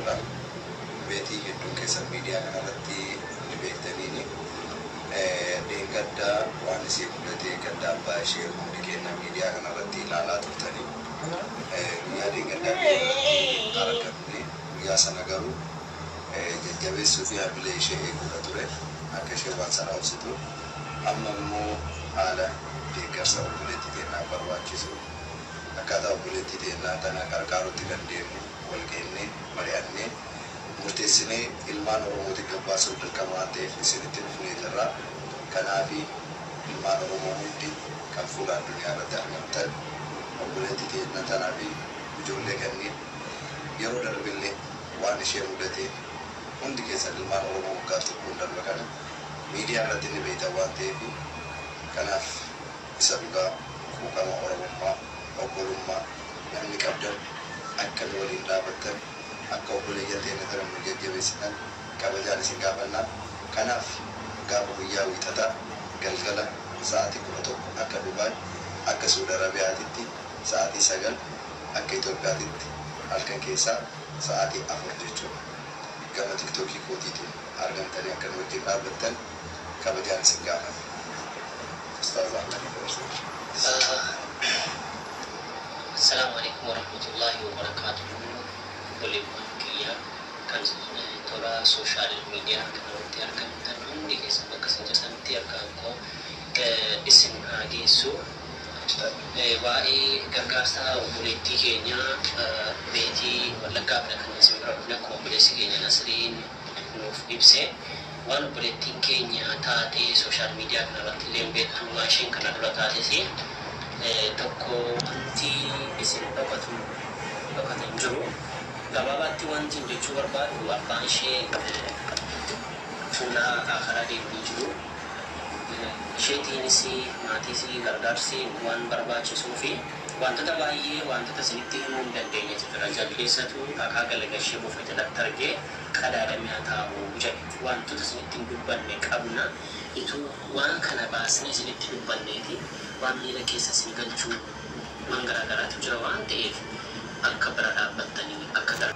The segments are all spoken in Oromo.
jechuudha. Beetii hedduun keessan miidiyaa kanarratti ni beektaniini. Deeggardaa waan isii mudate gadda abbaa ishee hundi kenna miidiyaa kanarratti ilaalaa turtanii. Guyyaa deeggardaa argamne guyyaa sana garuu jajjabeessuu fi hamilee ishee eeguudha ture. Akka ishee waan sana obsitu amma immoo haala deeggarsa obboleettii teennaa barbaachisu akkaataa obboleettii teennaa tana gargaarutti kan deemnu wal geennee mari'annee murteessinee ilmaan Oromootiif gabbaasuuf dirqama waan ta'eef isinitti dhufnee jirra. Kanaaf ilmaan Oromoo hundi kan fuula addunyaa irratti argamtan obboleettii teennaa tanaa fi ijoollee kanneen yeroo darbillee waan ishee mudate hundi keessan ilmaan Oromoo waggaa tokkoon darba kana miidiyaa irratti ni beektan waan ta'eef kanaaf isa dhugaa quuqama Oromummaa obbolummaa namni qabdan akka nu waliin dhaabattan akka obboleeyyan teenya tana nu jajjabeessitan kabajaan isin gaafannaa. Kanaaf gaafa guyyaa wiixataa galgala sa'aatii 11 akka Dubaay akka Suudi Arabiyaatitti sa'aatii 9 akka Itoophiyaatitti halkan keessaa sa'aatii 4 jechuudha. Gama tiktookii kootiitiin argamtanii akka nu wajjin dhaabbattan kabajaan isin gaafanna. Ustaaz Ahmed Assalamu alaikum warahmatullahi wabarakatuh. Waliman kiyya kan tola social media kanatti argamtan hundi keessan bakka sanjasanitti argamko isin hageessu waa'ee gargaarsa obboleettii keenya beetii wallaggaa fudhatan isin bira dhufne akkuma obboleessi keenya Nasriin nuuf ibse waan obboleettiin keenya taatee social media kanarratti illee beektummaa isheen kana dura taates tokko wanti isin dhokatan jiru gabaabatti wanti jechuu barbaadu abbaan ishee fuula akaraa deemanii jiru. Isheetiinis maatiis gargaarsi waan barbaachisuu fi wantoota baay'ee wantoota isinitti himuu hin dandeenye jira. Jaldeessatu akka galagashee buufate daktargee qadaadamee taa'uu jedhe wantoota isinitti hin dubbanne qabna. Itu waan kana baasnee isinitti dubbanneeti waan miila keessa isin galchuu waan garaagaraatu jira waan ta'eef akka bira dhaabbattanii akka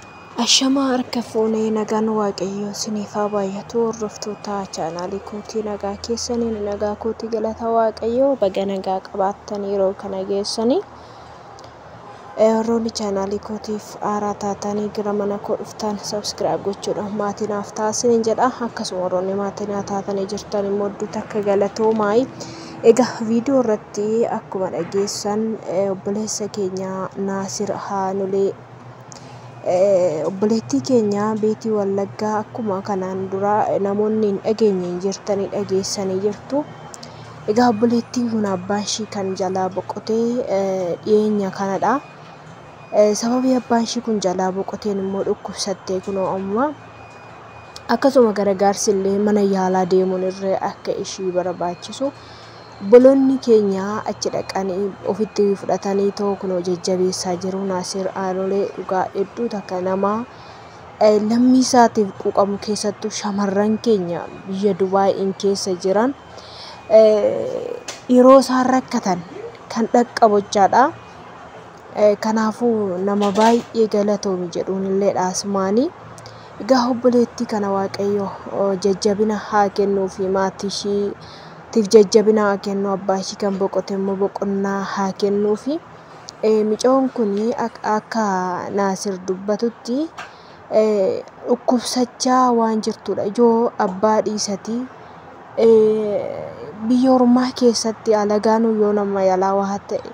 Ashama harka fuunee nagaan waaqayyoo isiniif haa baay'atu. Hordoftoota chaanaalii kootii nagaa keessaniin nagaa kootii galata waaqayyoo baga nagaa qabaattan yeroo kana geessanii warroonni chaanaalii kootiif haaraa taatanii gara mana koo dhuftan subscribe gochuudhaan maatii naaf taasisan jedha. Akkasuma warroonni maatii naaf taatanii jirtan immoo hedduutu akka galatoomaa. Egaa viidiyoo irratti akkuma dhageessan obboleessa keenya Naasir Haanulee obboleettii keenya beetii wallaggaa akkuma kanaan dura namoonni hin dhageenye jirtanii dhageessanii jirtu. Egaa obboleettiin kun abbaan ishii kan jalaa boqotee dhiyeenya kanadha. Sababii abbaan ishii kun jalaa boqoteen immoo dhukkubsattee kunoo amma akkasuma gargaarsi illee mana yaalaa deemuun irra akka ishii barbaachisu obboloonni keenya achi dhaqanii ofitti fudhatanii too kunoo jajjabeessaa jiru. Naasir Haanulee dhugaa hedduu takka nama lammii isaatiif quuqamu keessattuu shamarran keenya biyya Dubaayin keessa jiran yeroo isaan rakkatan kan dhaqqabochaadha. Kanaafuu nama baay'ee galatoomi jedhuun illee dhaasmaanii. Egaa obboleettii kana waaqayyo jajjabina haa kennuu fi maatii ishiitiif jajjabina haa kennu. Abbaa ishii kan boqote immoo boqonnaa haa kennuu fi micoon kun akka Naasir dubbatutti dhukkubsachaa waan jirtudha. Ijoo abbaa dhiisatii biyya ormaa keessatti alagaanuu yoo nama yaalaa waa ta'e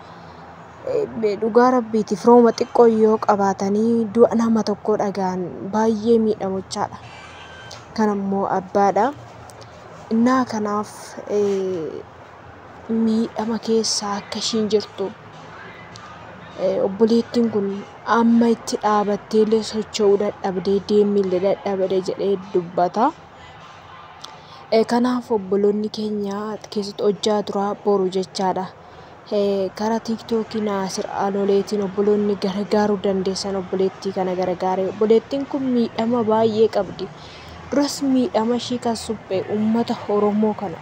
dhugaa rabbiitiif rooma xiqqoo yoo qabaatanii du'a nama tokko dhagaan baay'ee miidhamochaadha. Kanammoo abbaadha. Innaa kanaaf miidhama keessaa akka ishiin jirtu obboleettiin kun amma itti dhaabattee illee socho'uu dadhabdee deemillee dadhabde jedhee dubbata. Kanaaf obboloonni keenya keessatti hojjaa turaa boru jechaadha. Karaa TikTokii Naasir Haanuleetiin obboloonni gargaaruu dandeessan obboleettii kana gargaaree. Obboleettiin kun miidhama baay'ee qabdi. Duras miidhama ishii kan suphee uummata Oromoo kana.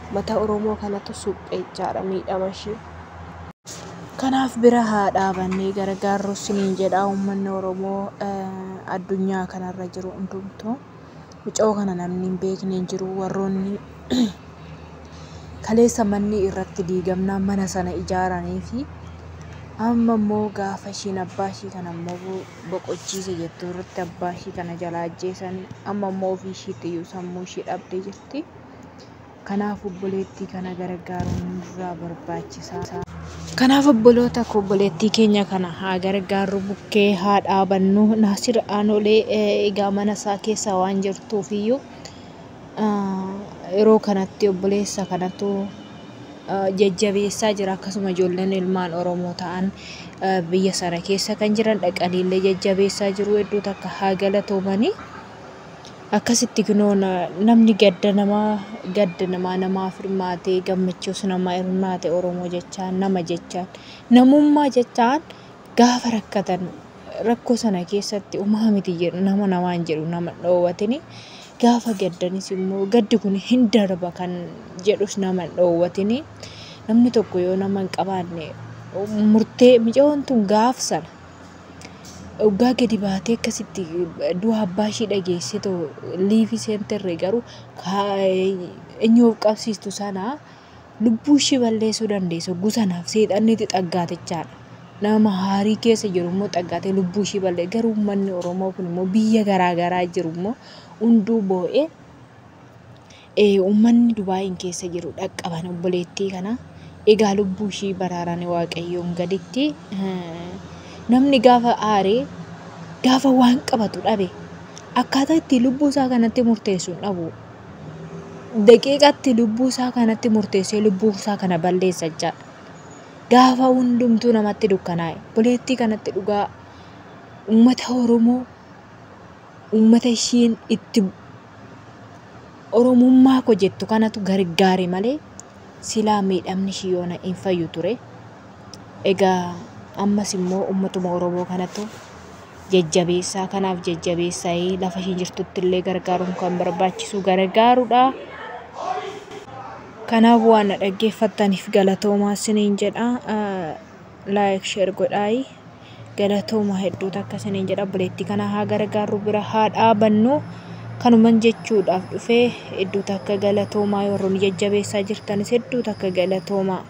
Uummata Oromoo kanatu suphee jechaadha miidhama ishii. Kanaaf bira haa dhaabannee gargaarru siniin jedha uummanni Oromoo. addunyaa kanarra jiru hundumtuu mucoo kana namni hin beekne hin jiru. Warroonni kaleessa manni irratti diigamnaan mana sana ijaaranii fi amma immoo gaafa ishiin abbaa ishii kana immoo boqochiise jettu irratti abbaa ishii kana jalaa ajjeesan amma immoo ofii ishiitti iyyuu sammuu ishii dhabdee jirti. Kanaaf obboleettii kana gargaaruun nurraa barbaachisaa. Kanaaf obboloota koo obboleettii keenya kana haa gargaarru, bukkee haa dhaabannu. Naasir Aanolee egaa mana isaa keessa waan jirtuuf iyyuu yeroo kanatti obboleessa kanatu jajjabeessaa jira. Akkasuma ijoolleen ilmaan Oromoo ta'an biyya sana keessa kan jiran dhaqaniillee jajjabeessaa jiru. Hedduu takka haa galatoomanii. Akkasitti kunoo namni gadda namaaf hirmaatee gammachuus nama hirmaate Oromoo jechaan nama jechaan namummaa jechaan gaafa rakkatan rakkoo sana keessatti uumaa miti jedhu nama namaan jedhu nama dhoowwatini. Gaafa gaddanis immoo gaddi kun hin darba kan jedhus nama dhoowwatini. Namni tokko yoo nama hin qabaanne murtee micoon tun gaaf sana waggaa gadi baatee akkasitti du'a abbaa ishii dhageessitu liivii seenterre garuu inni of qabsiistu sana lubbuu ishii balleessuu dandeessu. Gusanaaf seexannitti xaggaatechaadha. Nama haarii keessa jiru immoo xaggaatee lubbuu ishii balleesse. Garuu uummanni Oromoo kun immoo biyya garaagaraa jiru immoo hunduu boo'ee uummanni Dubaayin keessa jiru dhaqqaban obboleettii kana. Egaa lubbuu ishii baraaranii Waaqayyoon gaditti namni gaafa aaree gaafa waan qabatu dhabe akkaataa itti lubbuu isaa kanatti murteessu hin dhabu. Daqiiqatti lubbuu isaa kanatti murteessee lubbuu isaa kana balleessa jechaadha. Gaafa hundumtuu namatti dukkanaa'e obboleettii kanatti dhugaa uummata Oromoo uummata ishiin itti Oromummaa koo jettu kanatu gargaare malee silaa miidhamni ishii yoona hin fayyu ture. Egaa ammas immoo uummatuma Oromoo kanatu jajjabeessaa. Kanaaf jajjabeessaa lafa isheen jirtutti illee gargaaruun kan barbaachisu gargaaruudha. Kanaaf waan dhaggeeffattaniif galatoomaa isiniin jedha. Like share godhaa. Galatoomaa hedduu takka isiniin jedha. Obboleettii kana haa gargaarru, bira haa dhaabannu. Kanuman jechuudhaaf dhufee hedduu takka galatoomaa. Warroonni jajjabeessaa jirtanis hedduu takka galatoomaa.